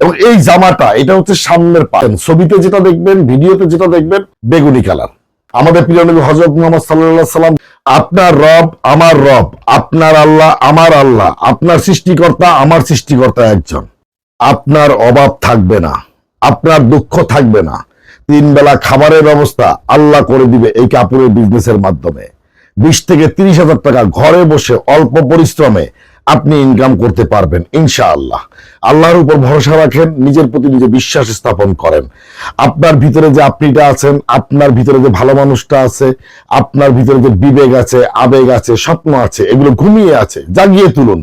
এবং এই জামাটা এটা হচ্ছে সামনের পা, ছবিতে যেটা দেখবেন ভিডিওতে যেটা দেখবেন বেগুনি কালার। আমাদের প্রিয় নবী হযরত মুহাম্মদ সাল্লাল্লাহু আলাইহি সাল্লাম, আপনার রব আমার রব, আপনার আল্লাহ আমার আল্লাহ, আপনার সৃষ্টিকর্তা আমার সৃষ্টিকর্তা একজন। আপনার অভাব থাকবে না, আপনার দুঃখ থাকবে না, 3 বেলা খাবারের ব্যবস্থা আল্লাহ করে দিবে এই কাপড়ের বিজনেসের মাধ্যমে। 20 থেকে 30,000 টাকা ঘরে বসে অল্প পরিশ্রমে আপনি ইনকাম করতে পারবেন ইনশাআল্লাহ। আল্লাহর উপর ভরসা রাখেন, নিজের প্রতি নিজে বিশ্বাস স্থাপন করেন। আপনার ভিতরে যে আপনিটা আছেন, আপনার ভিতরে যে ভালো মানুষটা আছে, আপনার ভিতরে যে বিবেক আছে, আবেগ আছে, স্বপ্ন আছে, এগুলো ঘুমিয়ে আছে, জাগিয়ে তুলুন।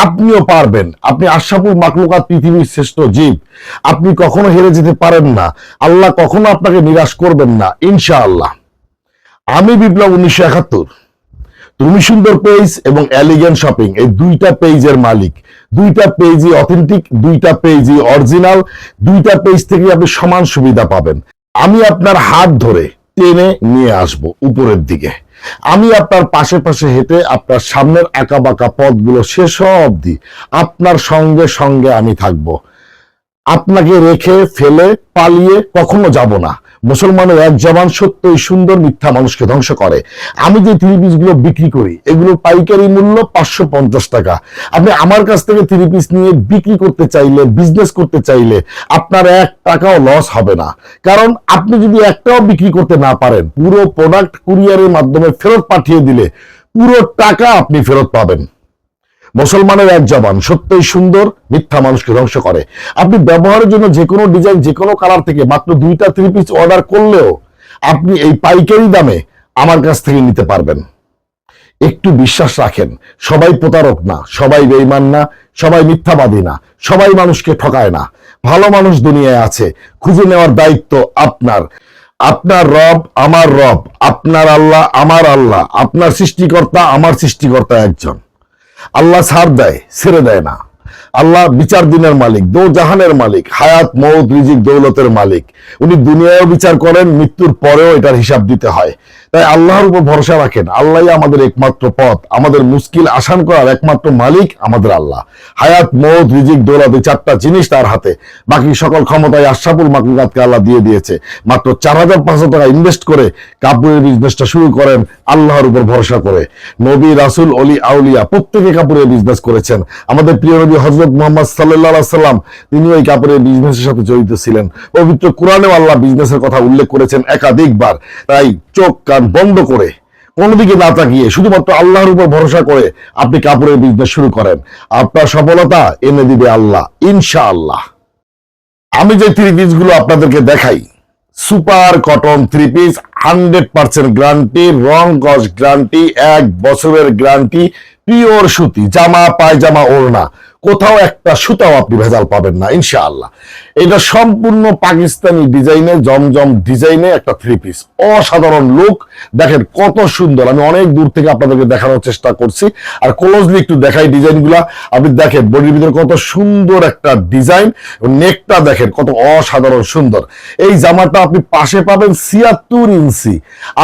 আপনিও পারবেন। আপনি আশরাফুল মাখলুকাত, পৃথিবীর শ্রেষ্ঠ জীব। আপনি কখনো হেরে যেতে পারেন না। আল্লাহ কখনো আপনাকে নিরাশ করবেন না ইনশাআল্লাহ। আমি বিপ্লব 1971, তুমি সুন্দর পেজ এবং এলিগেন্ট শপিং, এই 2টা পেজের মালিক। 2টা পেজই অথেন্টিক, 2টা পেজই অরিজিনাল, 2টা পেজ থেকে আপনি সমান সুবিধা পাবেন। আমি আপনার হাত ধরে টেনে নিয়ে আসব উপরের দিকে। আমি আপনার পাশে পাশে হেঁটে আপনার সামনের আঁকা বাঁকা পথগুলো শেষ অবধি আপনার সঙ্গে সঙ্গে আমি থাকব। আপনাকে রেখে ফেলে পালিয়ে কখনো যাব না। মুসলমানের এক জবান সত্যই সুন্দর, মিথ্যা মানুষকে ধ্বংস করে। আমি যে 3 পিস গুলো বিক্রি করি, এগুলো পাইকারি মূল্য 550 টাকা। আপনি আমার কাছ থেকে 3 পিস নিয়ে বিক্রি করতে চাইলে, বিজনেস করতে চাইলে আপনার 1 টাকাও লস হবে না। কারণ আপনি যদি একটাও বিক্রি করতে না পারেন, পুরো প্রোডাক্ট কুরিয়ারের মাধ্যমে ফেরত পাঠিয়ে দিলে পুরো টাকা আপনি ফেরত পাবেন। মুসলমানের এক জবান সত্যই সুন্দর, মিথ্যা মানুষকে ধ্বংস করে। আপনি ব্যবহারের জন্য যে কোনো ডিজাইন, যে কোনো কালার থেকে মাত্র 2টা 3 পিস অর্ডার করলেও আপনি এই পাইকারি দামে আমার কাছ থেকে নিতে পারবেন। একটু বিশ্বাস রাখেন। সবাই প্রতারক না, সবাই বেঈমান না, সবাই মিথ্যাবাদী না, সবাই মানুষকে ঠকায় না। ভালো মানুষ দুনিয়ায় আছে, খুঁজে নেওয়ার দায়িত্ব আপনার। আপনার রব আমার রব, আপনার আল্লাহ আমার আল্লাহ, আপনার সৃষ্টিকর্তা আমার সৃষ্টিকর্তা একজন। আল্লাহ ছাড় দেয়, ছেড়ে দেয় না। আল্লাহ বিচার দিনের মালিক, দো জাহানের মালিক, হায়াত মৌত রিজিক দৌলতের মালিক। উনি দুনিয়ায়ও বিচার করেন, মৃত্যুর পরেও এটার হিসাব দিতে হয়। তাই আল্লাহর উপর ভরসা রাখেন। আল্লাহই আমাদের একমাত্র পথ, আমাদের মুশকিল আসান করার একমাত্র মালিক আমাদের আল্লাহ। হায়াত মৌত রিজিক দৌলত, এই 4টা জিনিস তার হাতে। বাকি সকল ক্ষমতায় আশরাফুল মাখলুকাতকে আল্লাহ দিয়ে দিয়েছে। মাত্র 4,500 টাকা ইনভেস্ট করে কাপড়ের বিজনেসটা শুরু করেন আল্লাহর উপর ভরসা করে। নবী, রাসূল, অলি, আউলিয়া প্রত্যেকে কাপড়ের বিজনেস করেছেন। আমাদের প্রিয় নবী হযরত মুহাম্মদ সাল্লাল্লাহু আলাইহি সাল্লাম, তিনি ওই কাপড়ের বিজনেসের সাথে জড়িত ছিলেন। পবিত্র কোরআনেও আল্লাহ বিজনেসের কথা উল্লেখ করেছেন একাধিকবার। তাই চোখ কান বন্ধ করে, কোনো দিকে না তাকিয়ে, শুধুমাত্র আল্লাহর উপর ভরসা করে আপনি কাপড়ের বিজনেস শুরু করেন। আপনার সফলতা এনে দিবে আল্লাহ ইনশাআল্লাহ। আমি যে 3 পিস গুলো আপনাদেরকে দেখাই, সুপার কটন 3 পিস, 100% গ্যারান্টি, রং গজ গ্যারান্টি, 1 বছরের গ্যারান্টি, পিওর সুতি, জামা পায়জামা ওড়না, কোথাও একটা সুতাও আপনি ভেজাল পাবেন না ইনশাআল্লাহ। এটা সম্পূর্ণ পাকিস্তানি ডিজাইনে, জমজম ডিজাইনে একটা 3 পিস, অসাধারণ লুক। দেখেন কত সুন্দর, আমি অনেক দূর থেকে আপনাদেরকে দেখানোর চেষ্টা করছি। আর ক্লোজলি একটু দেখাই ডিজাইনগুলা। আপনি দেখেন বডির ভিতরে কত সুন্দর একটা ডিজাইন, নেকটা দেখেন কত অসাধারণ সুন্দর। এই জামাটা আপনি পাশে পাবেন 76 ইঞ্চি।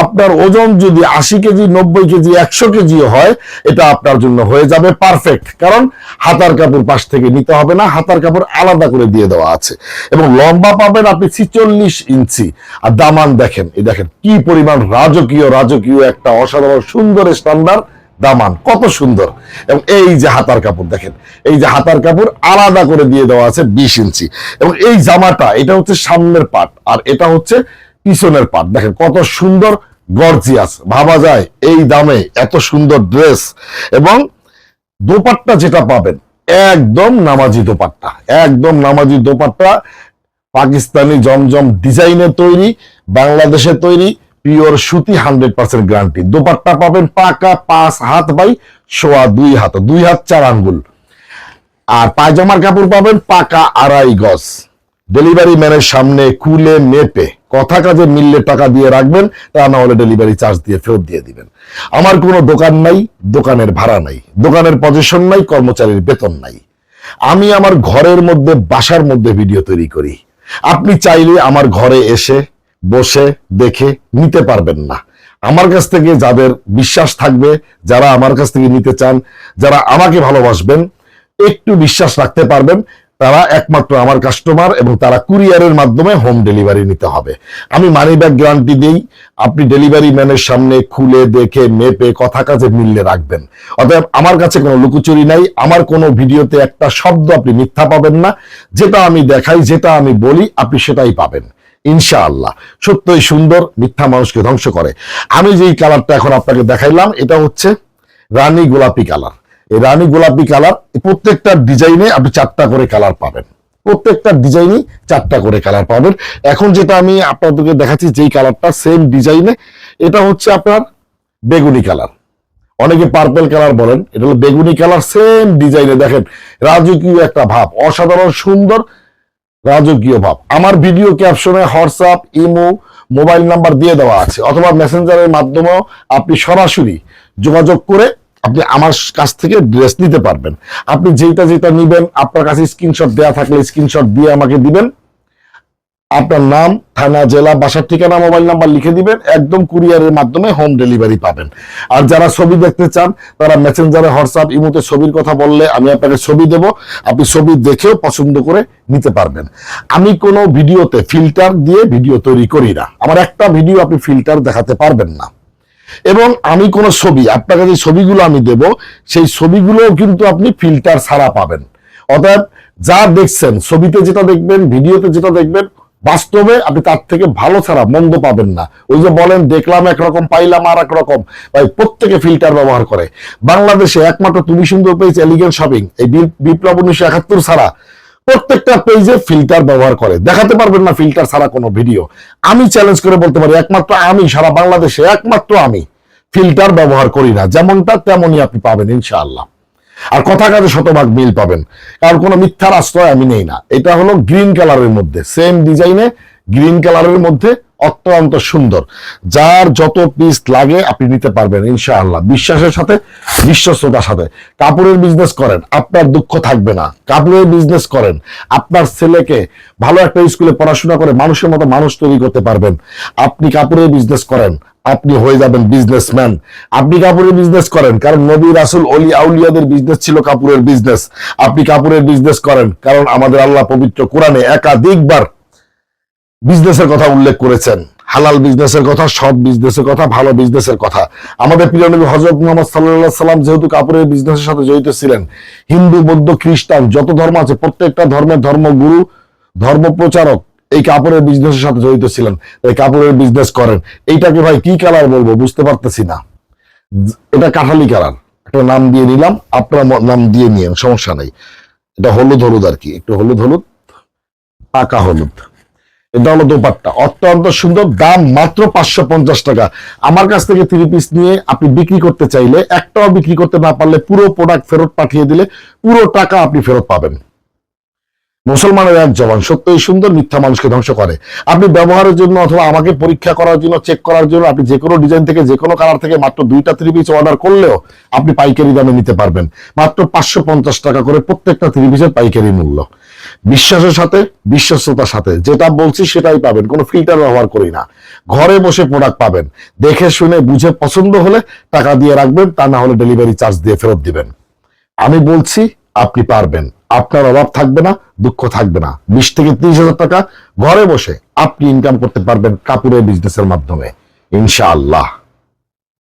আপনার ওজন যদি 80 কেজি, 90 কেজি, 100 কেজিও হয়, এটা আপনার জন্য হয়ে যাবে পারফেক্ট। কারণ হাতার কাপড় পাশ থেকে নিতে হবে না, হাতার কাপড় আলাদা করে দিয়ে দেওয়া আছে। এবং লম্বা পাবেন আপনি 46 ইঞ্চি। আর দামান দেখেন, এই দেখেন কি পরিমাণ রাজকীয় একটা অসাধারণ সুন্দর স্ট্যান্ডার্ড দামান, কত সুন্দর। এবং এই যে হাতার কাপড় দেখেন, এই যে হাতার কাপড় আলাদা করে দিয়ে দেওয়া আছে 20 ইঞ্চি। এবং এই জামাটা, এটা হচ্ছে সামনের পাট আর এটা হচ্ছে পিছনের পাট। দেখেন কত সুন্দর, গর্জিয়াস। ভাবা যায় এই দামে এত সুন্দর ড্রেস। এবং দোপাট্টা যেটা পাবেন একদম নামাজি দোপাট্টা, একদম নামাজি দোপাট্টা, পাকিস্তানি জমজম ডিজাইনে তৈরি, বাংলাদেশে তৈরি, পিওর সুতি, 100% গ্যারান্টি। দোপাট্টা পাবেন পাকা 5 হাত বাই 2.25 হাত, 2 হাত 4 আঙ্গুল। আর পায়জামার কাপড় পাবেন পাকা 2.5 গজ। ডেলিভারি ম্যানের সামনে খুলে মেপে কথা কাজে মিললে টাকা দিয়ে রাখবেন, তা না হলে ডেলিভারি চার্জ দিয়ে ফেরত দিয়ে দিবেন। আমার কোনো দোকান নাই, দোকানের ভাড়া নাই, দোকানের পজিশন নাই, কর্মচারীর বেতন নাই। আমি আমার ঘরের মধ্যে, বাসার মধ্যে ভিডিও তৈরি করি। আপনি চাইলে আমার ঘরে এসে বসে দেখে নিতে পারবেন না। আমার কাছ থেকে যাদের বিশ্বাস থাকবে, যারা আমার কাছ থেকে নিতে চান, যারা আমাকে ভালোবাসবেন, একটু বিশ্বাস রাখতে পারবেন। তারা একমাত্র আমার কাস্টমার এবং তারা কুরিয়ারের মাধ্যমে হোম ডেলিভারি নিতে হবে। আমি মানি ব্যাক গ্যারান্টি দিই, আপনি ডেলিভারি ম্যানের সামনে খুলে দেখে মেপে কথা কাজে মিললে রাখবেন। অতএব আমার কাছে কোনো লুকোচুরি নাই, আমার কোনো ভিডিওতে একটা শব্দ আপনি মিথ্যা পাবেন না। যেটা আমি দেখাই, যেটা আমি বলি, আপনি সেটাই পাবেন ইনশাআল্লাহ। সত্যই সুন্দর, মিথ্যা মানুষকে ধ্বংস করে। আমি যেই কালারটা এখন আপনাকে দেখাইলাম, এটা হচ্ছে রানী গোলাপি কালার। এই রানী গোলাপি কালার প্রত্যেকটা ডিজাইনে আপনি 4টা করে কালার পাবেন, প্রত্যেকটা ডিজাইনে 4টা করে কালার পাবেন। এখন যেটা আমি আপনাদেরকে দেখাচ্ছি, যেই কালারটা সেম ডিজাইনে, এটা হচ্ছে আপনার বেগুনি কালার, অনেকে পার্পল কালার বলেন, এটা হলো বেগুনি কালার, সেম ডিজাইনে। দেখেন রাজকীয় একটা ভাব, অসাধারণ সুন্দর রাজকীয় ভাব। আমার ভিডিও ক্যাপশনে হোয়াটসঅ্যাপ, ইমো, মোবাইল নাম্বার দিয়ে দেওয়া আছে, অথবা মেসেঞ্জারের মাধ্যমেও আপনি সরাসরি যোগাযোগ করে আপনি আমার কাছ থেকে ড্রেস নিতে পারবেন। আপনি যেটা যেটা নিবেন, আপনার কাছে স্ক্রিনশট দেওয়া থাকলে স্ক্রিনশট দিয়ে আমাকে দিবেন, আপনার নাম, থানা, জেলা, বাসার ঠিকানা, মোবাইল নাম্বার লিখে দিবেন, একদম কুরিয়ারের মাধ্যমে হোম ডেলিভারি পাবেন। আর যারা ছবি দেখতে চান, তারা মেসেঞ্জারে, হোয়াটসঅ্যাপ, ইমোতে ছবির কথা বললে আমি আপনাকে ছবি দেব, আপনি ছবি দেখেও পছন্দ করে নিতে পারবেন। আমি কোনো ভিডিওতে ফিল্টার দিয়ে ভিডিও তৈরি করি না, আমার একটা ভিডিও আপনি ফিল্টার দেখাতে পারবেন না। এবং আমি কোনো ছবি, আপনাকে যে ছবিগুলো আমি দেব, সেই ছবিগুলোও কিন্তু আপনি ফিল্টার ছাড়া পাবেন। অতএব যা দেখছেন, ছবিতে যেটা দেখবেন, ভিডিওতে যেটা দেখবেন, বাস্তবে আপনি তার থেকে ভালো ছাড়া মন্দ পাবেন না। ওই যে বলেন, দেখলাম একরকম পাইলাম আর এক রকম, ভাই প্রত্যেকে ফিল্টার ব্যবহার করে। বাংলাদেশে একমাত্র তুমি সুন্দর পেজ, এলিগেন্ট শপিং, এই বিপ্লব 1971 ছাড়া প্রত্যেকটা পেজে ফিল্টার ব্যবহার করে। দেখাতে পারবেন না ফিল্টার ছাড়া কোনো ভিডিও। আমি চ্যালেঞ্জ করে বলতে পারি, একমাত্র আমি, সারা বাংলাদেশে একমাত্র আমি ফিল্টার ব্যবহার করি না। যেমনটা তেমনই আপনি পাবেন ইনশাআল্লাহ। আর কথা কাজে শতভাগ মিল পাবেন, কারণ কোনো মিথ্যার আশ্রয় আমি নেই না। এটা হলো গ্রিন কালারের মধ্যে, সেম ডিজাইনে গ্রিন কালারের মধ্যে, অত্যন্ত সুন্দর। যার যত পিস লাগে আপনি নিতে পারবেন ইনশাআল্লাহ, বিশ্বাসের সাথে, বিশ্বস্ততার সাথে। কাপড়ের বিজনেস করেন, আপনার দুঃখ থাকবে না। কাপড়ের বিজনেস করেন, আপনার ছেলেকে ভালো একটা স্কুলে পড়াশোনা করে মানুষের মতো মানুষ তৈরি করতে পারবেন। আপনি কাপড়ের বিজনেস করেন, আপনি হয়ে যাবেন বিজনেসম্যান। আপনি কাপড়ের বিজনেস করেন, কারণ নবী, রাসূল, ওলি, আউলিয়াদের বিজনেস ছিল কাপড়ের বিজনেস। আপনি কাপড়ের বিজনেস করেন, কারণ আমাদের আল্লাহ পবিত্র কোরআনে একাধিকবার বিজনেসের কথা উল্লেখ করেছেন, হালাল বিজনেসের কথা, সৎ বিজনেসের কথা, ভালো বিজনেসের কথা। আমাদের প্রিয় নবী হযরত মুহাম্মদ সাল্লাল্লাহু আলাইহি সাল্লাম যেহেতু কাপড়ের বিজনেসের সাথে জড়িত ছিলেন, হিন্দু, বৌদ্ধ, খ্রিস্টান যত ধর্ম আছে, প্রত্যেকটা ধর্মের ধর্মগুরু, ধর্ম প্রচারক এই কাপড়ের বিজনেসের সাথে জড়িত ছিলেন। এই কাপড়ের বিজনেস করেন। এইটাকে ভাই কি কালার বলবো বুঝতে পারতেছি না। এটা কাঠালি কালার, একটা নাম দিয়ে নিলাম, আপনার নাম দিয়ে নিয়েন, সমস্যা নেই। এটা হলুদ হলুদ আর কি, একটু হলুদ হলুদ, পাকা হলুদ। এটা হলো দোপাট্টা, অত্যন্ত সুন্দর। দাম মাত্র 550 টাকা। আমার কাছ থেকে 3 পিস নিয়ে আপনি বিক্রি করতে চাইলে, একটাও বিক্রি করতে না পারলে, পুরো প্রোডাক্ট ফেরত পাঠিয়ে দিলে পুরো টাকা আপনি ফেরত পাবেন। মুসলমানের এক জবান, সত্যই সুন্দর, মিথ্যা মানুষকে ধ্বংস করে। আপনি ব্যবহারের জন্য অথবা আমাকে পরীক্ষা করার জন্য, চেক করার জন্য, আপনি যে কোনো ডিজাইন থেকে, যে কোনো কালার থেকে মাত্র 2টা 3 পিস অর্ডার করলেও আপনি পাইকারি দামে নিতে পারবেন। মাত্র 550 টাকা করে প্রত্যেকটা 3 পিসের পাইকারি মূল্য। বিশ্বাসের সাথে, বিশ্বস্ততার সাথে, যেটা বলছি সেটাই পাবেন। কোনো ফিল্টার ব্যবহার করি না। ঘরে বসে প্রোডাক্ট পাবেন, দেখে শুনে বুঝে পছন্দ হলে টাকা দিয়ে রাখবেন, তা না হলে ডেলিভারি চার্জ দিয়ে ফেরত দিবেন। আমি বলছি আপনি পারবেন, আপনার অভাব থাকবে না, দুঃখ থাকবে না। 20 থেকে 30 হাজার টাকা ঘরে বসে আপনি ইনকাম করতে পারবেন কাপড়ের বিজনেসের মাধ্যমে ইনশাআল্লাহ।